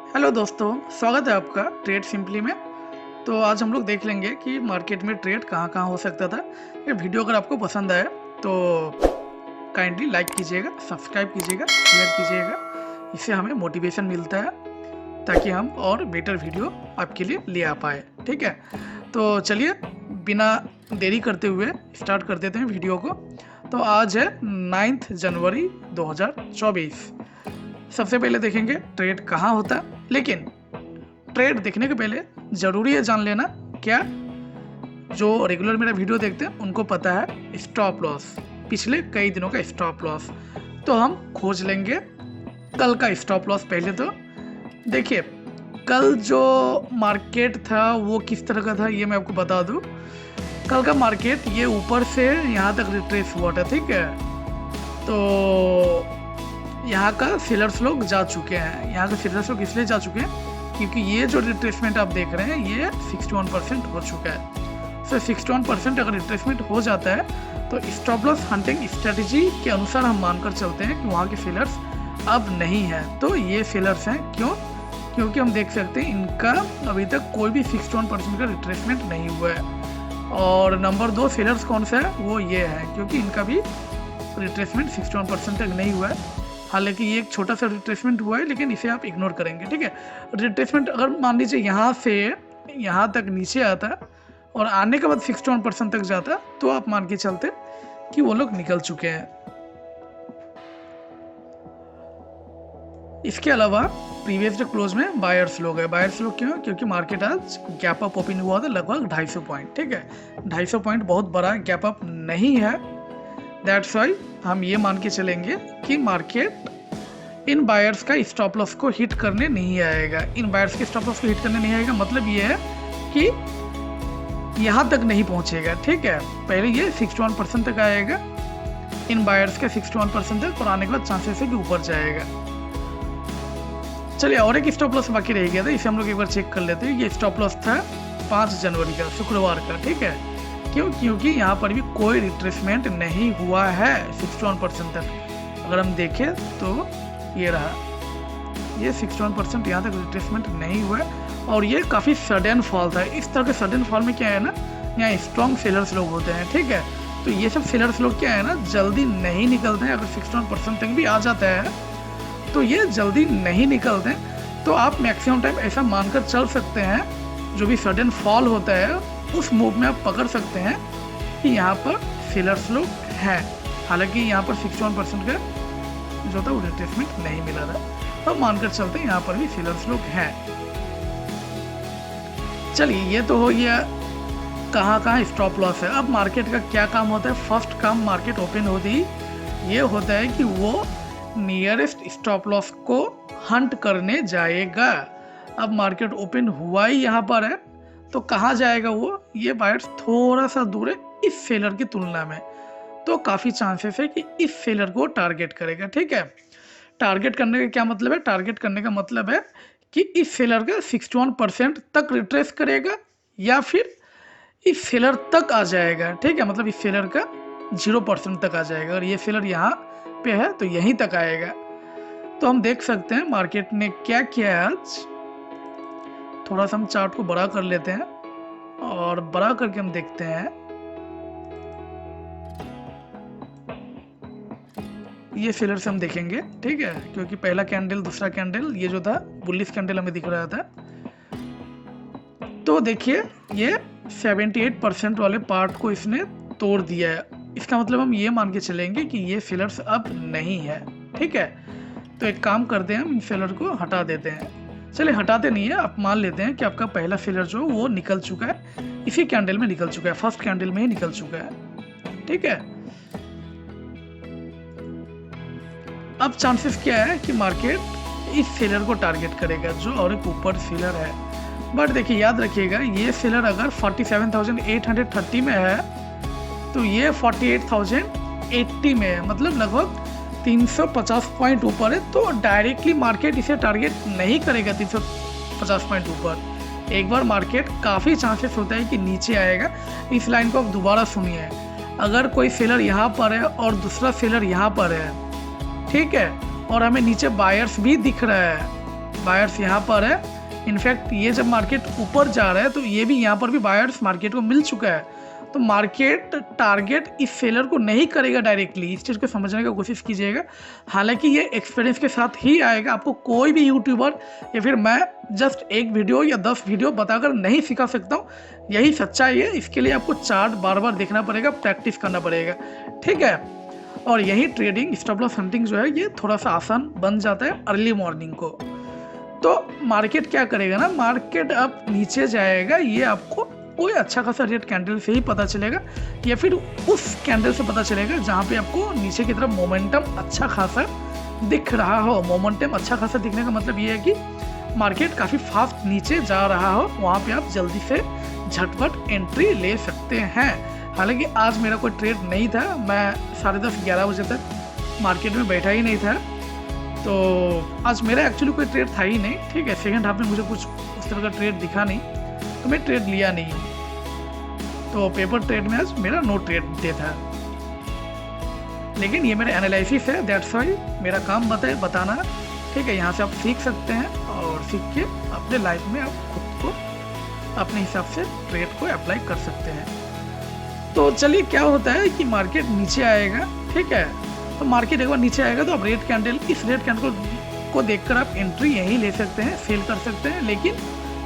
Hello दोस्तों, स्वागत है आपका ट्रेड सिंपली में। तो आज हम लोग देख लेंगे कि मार्केट में ट्रेड कहाँ कहाँ हो सकता था। ये वीडियो अगर आपको पसंद आए तो काइंडली लाइक कीजिएगा, सब्सक्राइब कीजिएगा, शेयर कीजिएगा। इससे हमें मोटिवेशन मिलता है ताकि हम और बेटर वीडियो आपके लिए ले आ पाए। ठीक है, तो चलिए बिना देरी करते हुए स्टार्ट कर देते हैं वीडियो को। तो आज है 9 जनवरी 2024। सबसे पहले देखेंगे ट्रेड कहाँ होता है, लेकिन ट्रेड देखने के पहले ज़रूरी है जान लेना, क्या जो रेगुलर मेरा वीडियो देखते हैं उनको पता है स्टॉप लॉस, पिछले कई दिनों का स्टॉप लॉस। तो हम खोज लेंगे कल का स्टॉप लॉस। पहले तो देखिए कल जो मार्केट था वो किस तरह का था ये मैं आपको बता दूं। कल का मार्केट ये ऊपर से यहाँ तक रिट्रेस हुआ था, ठीक है। तो यहाँ का सेलर्स लोग जा चुके हैं। यहाँ के सेलर्स लोग इसलिए जा चुके हैं क्योंकि ये जो रिट्रेसमेंट आप देख रहे हैं ये 61% हो चुका है। सो 61% अगर रिट्रेसमेंट हो जाता है तो स्टॉप लॉस हंटिंग स्ट्रेटजी के अनुसार हम मानकर चलते हैं कि वहाँ के सेलर्स अब नहीं है। तो ये सेलर्स हैं, क्यों? क्योंकि हम देख सकते हैं इनका अभी तक कोई भी 61% का रिट्रेसमेंट नहीं हुआ है। और नंबर 2 सेलर्स कौन सा है, वो ये है क्योंकि इनका भी रिट्रेसमेंट 61% तक नहीं हुआ है। हालांकि ये एक छोटा सा रिट्रेसमेंट हुआ है, लेकिन इसे आप इग्नोर करेंगे, ठीक है। रिट्रेसमेंट अगर मान लीजिए यहाँ से यहाँ तक नीचे आता और आने के बाद 61% तक जाता तो आप मान के चलते कि वो लोग निकल चुके हैं। इसके अलावा प्रीवियस डे क्लोज में बायर्स लोग हैं। बायर्स लोग क्यों? क्योंकि मार्केट आज गैप अप ओपन हुआ था लगभग 250 पॉइंट, ठीक है। 250 पॉइंट बहुत बड़ा गैप अप नहीं है। दैट्स वाई हम ये मान के चलेंगे कि मार्केट इन बायर्स का स्टॉप लॉस को हिट करने नहीं आएगा। इन बायर्स के स्टॉप लॉस को हिट करने नहीं आएगा मतलब ये है कि यहाँ तक नहीं पहुँचेगा, ठीक है। पहले ये 61% तक आएगा, इन बायर्स का 61% तक, और आने के बाद चांसेस है कि ऊपर जाएगा। चलिए और एक स्टॉप लॉस बाकी रह गया था, इसे हम लोग एक बार चेक कर लेते हैं। ये स्टॉप लॉस था 5 जनवरी का, शुक्रवार का, ठीक है। क्यों? क्योंकि यहाँ पर भी कोई रिट्रेसमेंट नहीं हुआ है 61% तक। अगर हम देखें तो ये रहा, ये 61% यहाँ तक रिट्रेसमेंट नहीं हुआ है और ये काफ़ी सडन फॉल था। इस तरह के सडन फॉल में क्या है ना, यहाँ स्ट्रॉन्ग सेलर्स लोग होते हैं, ठीक है। तो ये सब सेलर्स लोग क्या है ना, जल्दी नहीं निकलते हैं। अगर 61% तक भी आ जाता है तो ये जल्दी नहीं निकलते हैं। तो आप मैक्सिमम टाइम ऐसा मानकर चल सकते हैं, जो भी सडन फॉल होता है उस मूव में आप पकड़ सकते हैं कि यहाँ पर सेलर्स लोग हैं। हालांकि यहाँ पर 61% का जो था वो रिट्रेसमेंट नहीं मिला था, तो मानकर चलते हैं यहाँ पर भी सेलर्स लोग हैं। चलिए ये तो हो गया कहाँ कहाँ स्टॉप लॉस है। अब मार्केट का क्या काम होता है? फर्स्ट काम मार्केट ओपन होती ही ये होता है कि वो नियरेस्ट स्टॉप लॉस को हंट करने जाएगा। अब मार्केट ओपन हुआ ही यहाँ पर है तो कहाँ जाएगा वो? ये बायर्स थोड़ा सा दूर है इस सेलर की तुलना में, तो काफ़ी चांसेस है कि इस सेलर को टारगेट करेगा, ठीक है। टारगेट करने का क्या मतलब है? टारगेट करने का मतलब है कि इस सेलर का 61% तक रिट्रेस करेगा या फिर इस सेलर तक आ जाएगा, ठीक है। मतलब इस सेलर का 0% तक आ जाएगा। अगर ये सेलर यहाँ पे है तो यहीं तक आएगा। तो हम देख सकते हैं मार्केट ने क्या किया है आज। थोड़ा सा हम चार्ट को बड़ा कर लेते हैं और बड़ा करके हम देखते हैं। ये सेलर से हम देखेंगे, ठीक है, क्योंकि पहला कैंडल दूसरा कैंडल ये जो था बुलिश कैंडल हमें दिख रहा था। तो देखिए ये 78% वाले पार्ट को इसने तोड़ दिया है। इसका मतलब हम ये मान के चलेंगे कि ये सेलर्स अब नहीं है, ठीक है। तो एक काम करते हैं, हम इन सेलर को हटा देते हैं। चलिए हटाते नहीं है, आप मान लेते हैं कि आपका पहला सेलर जो वो निकल चुका है, इसी कैंडल में निकल चुका है, फर्स्ट कैंडल में ही निकल चुका है, ठीक है। अब चांसेस क्या है कि मार्केट इस सेलर को टारगेट करेगा जो और एक ऊपर सेलर है। बट देखिए याद रखिएगा, ये सेलर अगर 47,830 में है तो ये 48,080 में है, मतलब लगभग 350 पॉइंट ऊपर है। तो डायरेक्टली मार्केट इसे टारगेट नहीं करेगा 350 पॉइंट ऊपर। एक बार मार्केट काफ़ी चांसेस होता है कि नीचे आएगा। इस लाइन को आप दोबारा सुनिए, अगर कोई सेलर यहाँ पर है और दूसरा सेलर यहाँ पर है, ठीक है, और हमें नीचे बायर्स भी दिख रहा है, बायर्स यहाँ पर है। इनफैक्ट ये जब मार्केट ऊपर जा रहा है तो ये भी यहाँ पर भी बायर्स मार्केट को मिल चुका है। तो मार्केट टारगेट इस सेलर को नहीं करेगा डायरेक्टली, इस चीज़ को समझने की कोशिश कीजिएगा। हालांकि ये एक्सपीरियंस के साथ ही आएगा, आपको कोई भी यूट्यूबर या फिर मैं जस्ट एक वीडियो या 10 वीडियो बताकर नहीं सिखा सकता हूँ, यही सच्चाई है। इसके लिए आपको चार्ट बार बार देखना पड़ेगा, प्रैक्टिस करना पड़ेगा, ठीक है। और यही ट्रेडिंग स्टॉप लॉस हंटिंग जो है ये थोड़ा सा आसान बन जाता है अर्ली मॉर्निंग को। तो मार्केट क्या करेगा ना, मार्केट अब नीचे जाएगा, ये आपको कोई अच्छा खासा रेड कैंडल से ही पता चलेगा या फिर उस कैंडल से पता चलेगा जहाँ पे आपको नीचे की तरफ मोमेंटम अच्छा खासा दिख रहा हो। मोमेंटम अच्छा खासा दिखने का मतलब ये है कि मार्केट काफ़ी फास्ट नीचे जा रहा हो, वहाँ पे आप जल्दी से झटपट एंट्री ले सकते हैं। हालांकि आज मेरा कोई ट्रेड नहीं था, मैं 10:30-11 बजे तक मार्केट में बैठा ही नहीं था, तो आज मेरा एक्चुअली कोई ट्रेड था ही नहीं, ठीक है। सेकेंड हाफ में मुझे कुछ उस तरह का ट्रेड दिखा नहीं तो मैं ट्रेड लिया नहीं, तो पेपर ट्रेड में आज मेरा नो ट्रेड डे था। लेकिन ये मेरा एनालिसिस है, दैट्स वाई मेरा काम बताना, ठीक है। यहाँ से आप सीख सकते हैं और सीख के अपने लाइफ में आप खुद को अपने हिसाब से ट्रेड को अप्लाई कर सकते हैं। तो चलिए क्या होता है कि मार्केट नीचे आएगा, ठीक है। तो मार्केट एक बार नीचे आएगा तो आप रेड कैंडल, इस रेड कैंडल को देखकर आप एंट्री यहीं ले सकते हैं, सेल कर सकते हैं। लेकिन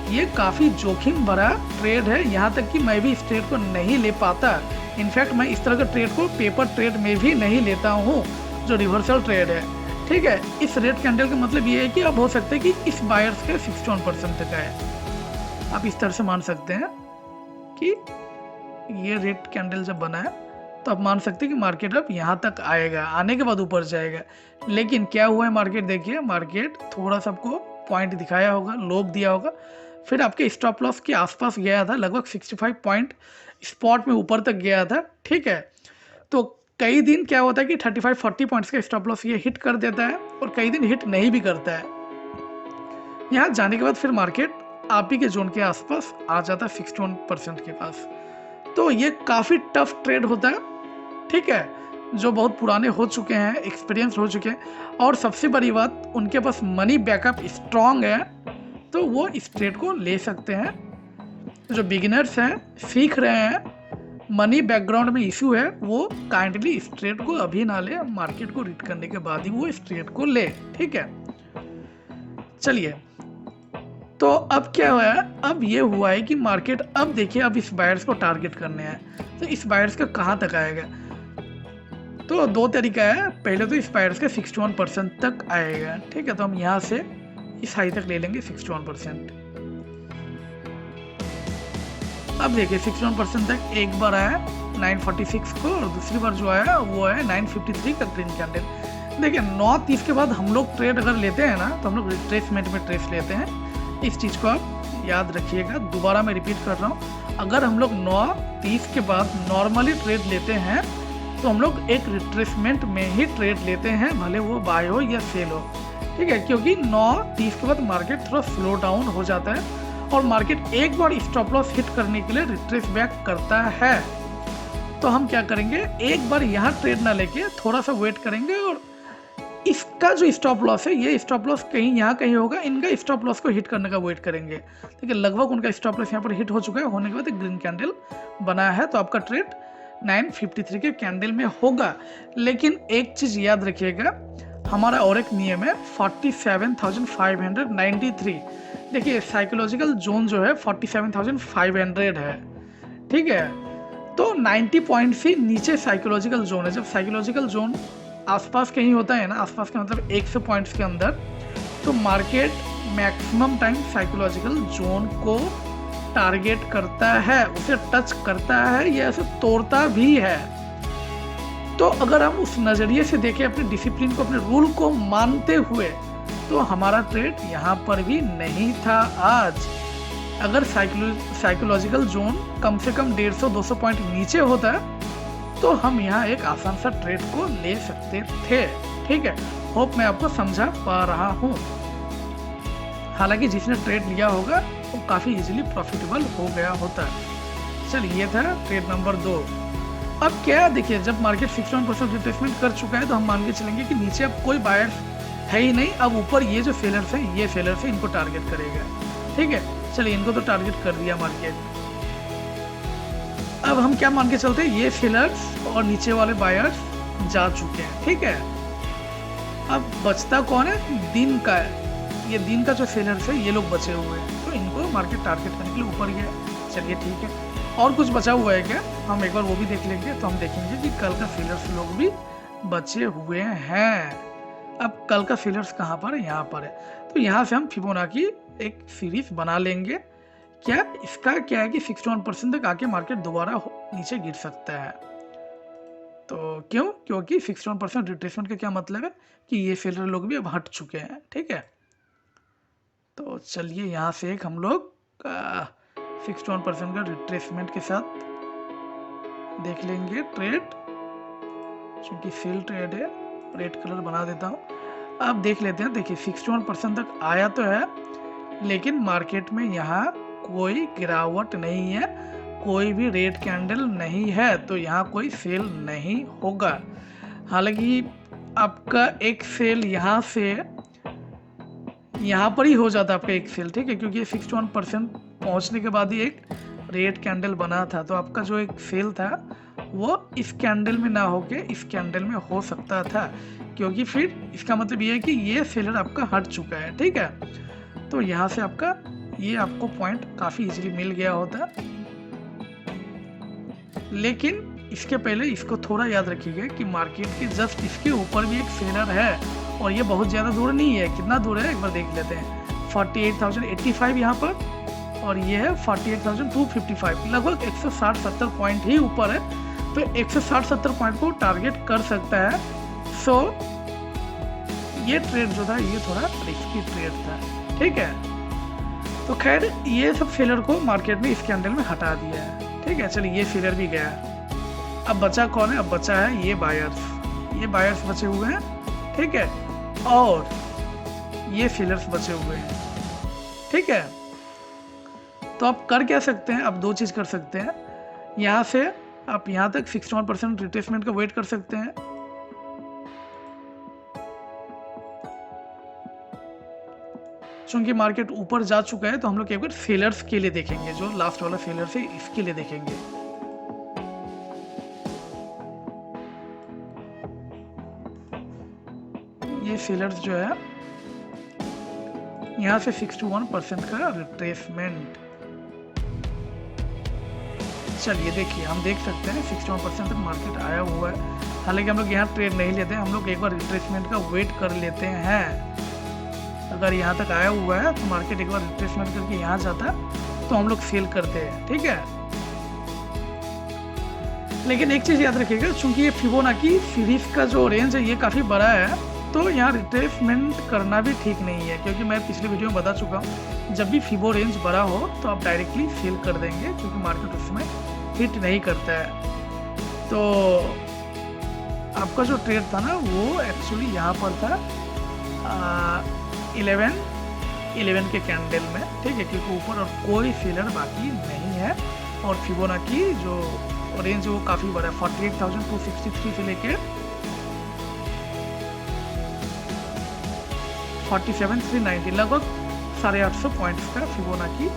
ये काफ़ी जोखिम भरा ट्रेड है, यहाँ तक कि मैं भी इस ट्रेड को नहीं ले पाता। इनफैक्ट मैं इस तरह का ट्रेड को पेपर ट्रेड में भी नहीं लेता हूँ, जो रिवर्सल ट्रेड है, ठीक है। इस रेड कैंडल का मतलब ये है कि अब हो सकता है कि इस बायर्स के 61% तक आए। आप इस तरह से मान सकते हैं कि ये रेड कैंडल जब बना है तो आप मान सकते हैं कि मार्केट अब यहाँ तक आएगा, आने के बाद ऊपर जाएगा। लेकिन क्या हुआ है मार्केट, देखिए मार्केट थोड़ा सबको पॉइंट दिखाया होगा, लोग दिया होगा, फिर आपके स्टॉप लॉस के आसपास गया था, लगभग 65 पॉइंट स्पॉट में ऊपर तक गया था, ठीक है। तो कई दिन क्या होता है कि 35-40 पॉइंट्स का स्टॉप लॉस ये हिट कर देता है और कई दिन हिट नहीं भी करता है। यहाँ जाने के बाद फिर मार्केट आप ही के जोन के आसपास आ जाता है 61% के पास। तो ये काफ़ी टफ ट्रेड होता है, ठीक है। जो बहुत पुराने हो चुके हैं, एक्सपीरियंस हो चुके हैं, और सबसे बड़ी बात उनके पास मनी बैकअप स्ट्रॉन्ग है, तो वो इस ट्रेड को ले सकते हैं। जो बिगिनर्स हैं, सीख रहे हैं, मनी बैकग्राउंड में इशू है, वो काइंडली इस ट्रेड को अभी ना ले, मार्केट को रीड करने के बाद ही वो इस ट्रेड को ले, ठीक है। चलिए, तो अब क्या हुआ है, अब ये हुआ है कि मार्केट अब देखिए अब इस बायर्स को टारगेट करने हैं, तो इस बायर्स का कहाँ तक आएगा। तो दो तरीका है, पहले तो इस बायर्स का 61% तक आएगा, ठीक है। तो हम यहाँ से इस हाई तक ले लेंगे 61%। अब देखिए 61% तक एक बार आया 946 को, और दूसरी बार जो आया वो है 953 का ग्रीन कैंडल। देखिए 9:30 के बाद हम लोग ट्रेड अगर लेते हैं ना, तो हम लोग रिट्रेसमेंट में ट्रेस लेते हैं। इस चीज़ को आप याद रखिएगा, दोबारा मैं रिपीट कर रहा हूँ। अगर हम लोग 9:30 के बाद नॉर्मली ट्रेड लेते हैं तो हम लोग एक रिट्रेसमेंट में ही ट्रेड लेते हैं, भले वो बाय हो या सेल हो, ठीक है। क्योंकि 9:30 के बाद मार्केट थोड़ा स्लो डाउन हो जाता है और मार्केट एक बार स्टॉप लॉस हिट करने के लिए रिट्रेस बैक करता है। तो हम क्या करेंगे, एक बार यहाँ ट्रेड ना लेके थोड़ा सा वेट करेंगे, और इसका जो स्टॉप लॉस है, ये स्टॉप लॉस कहीं यहाँ कहीं होगा, इनका स्टॉप लॉस को हिट करने का वेट करेंगे, ठीक है। लगभग उनका स्टॉप लॉस यहाँ पर हिट हो चुका है, होने के बाद एक ग्रीन कैंडल बना है, तो आपका ट्रेड 953 के कैंडल में होगा। लेकिन एक चीज़ याद रखिएगा, हमारा और एक नियम है 47,593। देखिए साइकोलॉजिकल जोन जो है 47,500 है, ठीक है। तो 90 पॉइंट से नीचे साइकोलॉजिकल जोन है। जब साइकोलॉजिकल जोन आसपास कहीं होता है ना, आसपास का मतलब 100 पॉइंट्स के अंदर, तो market maximum time psychological zone को टारगेट करता है, उसे टच करता है या उसे तोड़ता भी है। तो अगर हम उस नज़रिए से देखें, अपने डिसिप्लिन को, अपने रूल को मानते हुए, तो हमारा ट्रेड यहाँ पर भी नहीं था आज। अगर साइकोलॉजिकल जोन कम से कम 150-200 पॉइंट नीचे होता तो हम यहाँ एक आसान सा ट्रेड को ले सकते थे, ठीक है। होप मैं आपको समझा पा रहा हूँ। हालांकि जिसने ट्रेड लिया होगा वो काफ़ी इजीली प्रॉफिटेबल हो गया होता। चलिए ये था ट्रेड नंबर 2। अब क्या देखिए, जब मार्केट 61% रिट्रेसमेंट कर चुका है तो हम मान के चलेंगे कि नीचे अब कोई बायर्स है ही नहीं। अब ऊपर ये जो सेलर्स हैं, ये सेलर्स हैं, इनको टारगेट करेगा। ठीक है, चलिए इनको तो टारगेट कर दिया मार्केट। अब हम क्या मान के चलते हैं, ये सेलर्स और नीचे वाले बायर्स जा चुके हैं। ठीक है, अब बचता कौन है, दिन का है। ये दिन का जो सेलर्स है ये लोग बचे हुए हैं, तो इनको मार्केट टारगेट करने के लिए ऊपर गया। चलिए ठीक है, और कुछ बचा हुआ है क्या, हम एक बार वो भी देख लेंगे। तो हम देखेंगे कि कल का सेलर्स लोग भी बचे हुए हैं। अब कल का सेलर्स कहाँ पर है, यहाँ पर है। तो यहाँ से हम फिबोनाची एक सीरीज बना लेंगे। क्या इसका क्या है कि 61% तक आके मार्केट दोबारा नीचे गिर सकता है। तो क्यों, क्योंकि 61% रिट्रेसमेंट का क्या मतलब है कि ये सेलर लोग भी अब हट चुके हैं। ठीक है, तो चलिए यहाँ से एक हम लोग 61% का रिट्रेसमेंट के साथ देख लेंगे ट्रेड, क्योंकि सेल ट्रेड है। रेड कलर बना देता हूँ। अब देख लेते हैं। देखिए 61% तक आया तो है, लेकिन मार्केट में यहाँ कोई गिरावट नहीं है, कोई भी रेड कैंडल नहीं है, तो यहाँ कोई सेल नहीं होगा। हालांकि आपका एक सेल यहाँ से यहाँ पर ही हो जाता है आपका एक सेल। ठीक है, क्योंकि ये 61% पहुँचने के बाद ही एक रेड कैंडल बना था, तो आपका जो एक सेल था वो इस कैंडल में ना होके इस कैंडल में हो सकता था, क्योंकि फिर इसका मतलब ये है कि ये सेलर आपका हट चुका है। ठीक है, तो यहाँ से आपका ये आपको पॉइंट काफ़ी इजीली मिल गया होता। लेकिन इसके पहले इसको थोड़ा याद रखिएगा कि मार्केट के जस्ट इसके ऊपर भी एक सेलर है, और ये बहुत ज़्यादा दूर नहीं है। कितना दूर है एक बार देख लेते हैं। 48,085 यहाँ पर, और ये है 48,255, लगभग 160-70 पॉइंट ही ऊपर है। तो 160-70 पॉइंट को टारगेट कर सकता है। सो ये ट्रेड जो था ये थोड़ा रिस्की ट्रेड था। ठीक है, तो खैर ये सब सेलर को मार्केट ने इस कैंडल में हटा दिया है। ठीक है, चलिए ये सेलर भी गया। अब बचा कौन है, अब बचा है ये बायर्स बचे हुए हैं। ठीक है, और ये सेलर्स बचे हुए हैं। ठीक है, तो आप कर क्या सकते हैं, आप दो चीज़ कर सकते हैं। यहाँ से आप यहाँ तक 61% रिट्रेसमेंट का वेट कर सकते हैं। चूंकि मार्केट ऊपर जा चुका है, तो हम लोग एक बार सेलर्स के लिए देखेंगे, जो लास्ट वाला सेलर्स है इसके लिए देखेंगे। ये सेलर्स जो है यहाँ से 61% का रिट्रेसमेंट। चलिए देखिए, हम देख सकते हैं 61% तक मार्केट आया हुआ है। हालांकि हम लोग यहाँ ट्रेड नहीं लेते हैं, हम लोग एक बार रिट्रेसमेंट का वेट कर लेते हैं। अगर यहाँ तक आया हुआ है तो मार्केट एक बार रिट्रेसमेंट करके यहाँ जाता है तो हम लोग सेल करते हैं। ठीक है, लेकिन एक चीज़ याद रखिएगा, चूंकि ये फिबोनाची सीरीज का जो रेंज है ये काफ़ी बड़ा है, तो यहाँ रिट्रेसमेंट करना भी ठीक नहीं है। क्योंकि मैं पिछले वीडियो में बता चुका हूँ, जब भी फिबो रेंज बड़ा हो तो आप डायरेक्टली सेल कर देंगे, क्योंकि मार्केट उसमें हिट नहीं करता है। तो आपका जो ट्रेड था ना वो एक्चुअली यहाँ पर था 11 के कैंडल में। ठीक है, क्योंकि ऊपर और कोई सेलर बाकी नहीं है, और फिबोनाची जो रेंज वो काफ़ी बड़ा है। 48,263 से लेके 47,390, लगभग 850 पॉइंट्स का फिबोनाची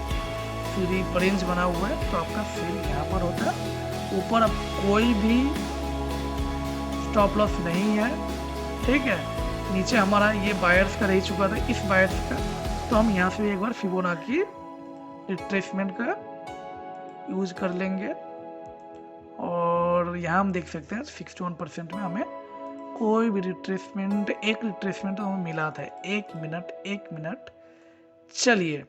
रेंज बना हुआ है। तो आपका सेल यहाँ पर होता है। ऊपर अब कोई भी स्टॉप लॉस नहीं है। ठीक है, नीचे हमारा ये बायर्स का रह चुका था, इस बायर्स का, तो हम यहाँ से एक बार फिबोनाची रिट्रेसमेंट का यूज कर लेंगे। और यहाँ हम देख सकते हैं 61% में हमें कोई भी रिट्रेसमेंट, एक रिट्रेसमेंट हमें मिला था। एक मिनट, चलिए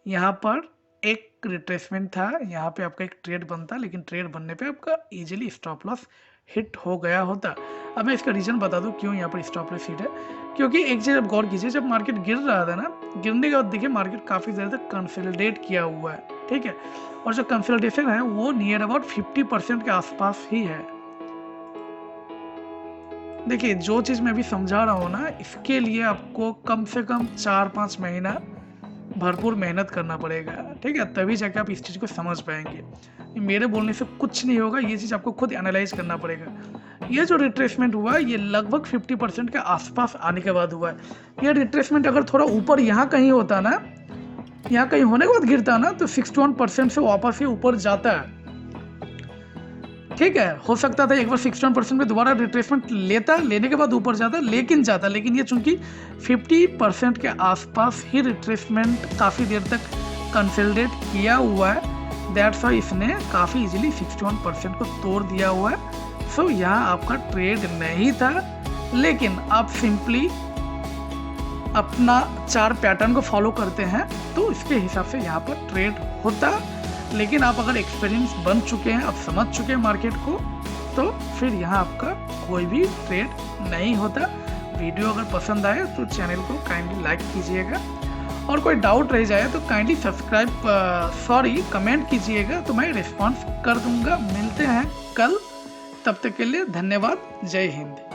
यहाँ पर एक रिट्रेसमेंट था, यहाँ पे आपका एक ट्रेड बनता, लेकिन ट्रेड बनने पे आपका इजीली स्टॉप लॉस हिट हो गया होता। अब मैं इसका रीज़न बता दूं क्यों यहाँ पर स्टॉप लॉस हिट है। क्योंकि एक चीज़ आप गौर कीजिए, जब मार्केट गिर रहा था ना, गिरने के बाद देखिए मार्केट काफ़ी देर तक कंसोलिडेट किया हुआ है। ठीक है, और जो कंसोलिडेशन है वो नियर अबाउट 50% के आसपास ही है। देखिए जो चीज़ मैं अभी समझा रहा हूँ ना, इसके लिए आपको कम से कम 4-5 महीना भरपूर मेहनत करना पड़ेगा। ठीक है, तभी जाके आप इस चीज़ को समझ पाएंगे। मेरे बोलने से कुछ नहीं होगा, ये चीज़ आपको खुद एनालाइज करना पड़ेगा। ये जो रिट्रेसमेंट हुआ है ये लगभग 50% के आसपास आने के बाद हुआ है। ये रिट्रेसमेंट अगर थोड़ा ऊपर यहाँ कहीं होता ना, यहाँ कहीं होने के बाद गिरता ना, तो 61% से वापस ये ऊपर जाता है। ठीक है, हो सकता था एक बार 61% पे दोबारा रिट्रेसमेंट लेने के बाद ऊपर जाता, लेकिन ये चूंकि 50% के आसपास ही रिट्रेसमेंट काफ़ी देर तक कंसोलिडेट किया हुआ है, दैट्स वाई इसने काफ़ी इजीली 61% को तोड़ दिया हुआ है। सो यहाँ आपका ट्रेड नहीं था, लेकिन आप सिंपली अपना चार पैटर्न को फॉलो करते हैं तो इसके हिसाब से यहाँ पर ट्रेड होता। लेकिन आप अगर एक्सपीरियंस बन चुके हैं, आप समझ चुके हैं मार्केट को, तो फिर यहाँ आपका कोई भी ट्रेड नहीं होता। वीडियो अगर पसंद आए तो चैनल को काइंडली लाइक कीजिएगा, और कोई डाउट रह जाए तो काइंडली कमेंट कीजिएगा, तो मैं रिस्पॉन्स कर दूंगा। मिलते हैं कल, तब तक के लिए धन्यवाद। जय हिंद।